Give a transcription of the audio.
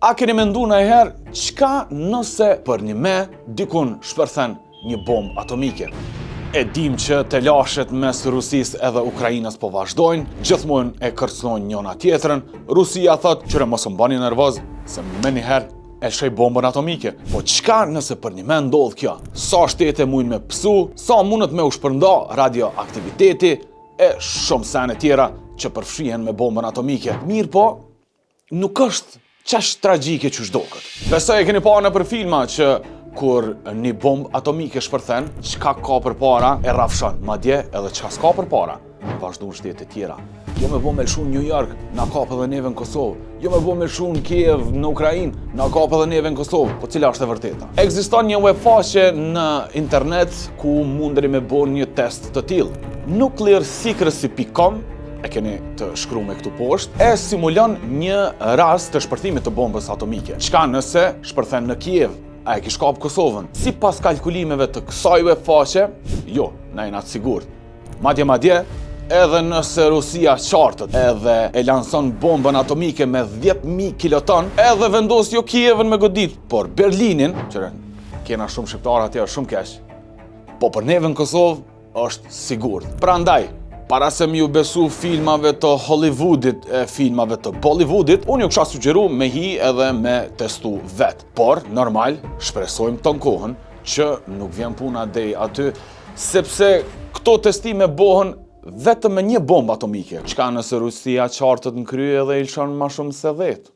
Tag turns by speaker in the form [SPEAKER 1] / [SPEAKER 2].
[SPEAKER 1] A keni mendu ndonjëherë çka nëse për një me dikun shpërthen një bombë atomike? E dim që të lashet mes Rusisë edhe Ukrainës po vazhdojnë, gjithmonë e kërcënojnë njëna tjetrën. Rusia thot që mos u bani nervoz se më njëherë e shej bombën atomike. Po çka nëse për një me ndodh kjo? Sa shtete mujnë me psu, sa mundet me u shpërnda radioaktiviteti e shumë sene tjera që përfshihen me bombën atomike. Mirë po, nuk është qesh tragjike që shdoket. Besoj e keni pa në për filma që kur një bombë atomike shpërthen, çka ka për para e rrafshon, madje edhe çka s'ka për para, vazhdojnë shtete tjera. Jo me bo me lshu në New York, na kap edhe neve në Kosovë. Jo me bo me lshu në Kiev, në Ukrainë, na kap edhe neve në Kosovë. Po cila është e vërteta? Ekziston një webfaqe në internet ku mundeni me bo një test të tillë. Nuclearsecrecy.com, e keni të shkruar me këtu poshtë, e simulon një rast të shpërthimit të bombës atomike. Çka nëse shpërthen në Kiev? A e kish kap Kosovën? Sipas kalkulimeve të kësaj webfaqe, jo, na jena të sigurt. Madje, edhe nëse Rusia qartët edhe e lanson bombën atomike me 10.000 kiloton, edhe vendos jo Kievën me godit, por Berlinin, që kena shumë shqiptarë atje, shumë keq. Po për neve në Kosovë është sigurt. Prandaj, para se mi u besu filmave të Hollywoodit e filmave të Bollywoodit, unë ju kisha sugjeru me hi edhe me testu vet. Por, normal, shpresojmë ton kohën që nuk vjen puna deri aty, sepse këto testime bohen vetëm me një bombë atomike. Çka nëse Rusia qartët në krye dhe i lëshon ma shumë se 10?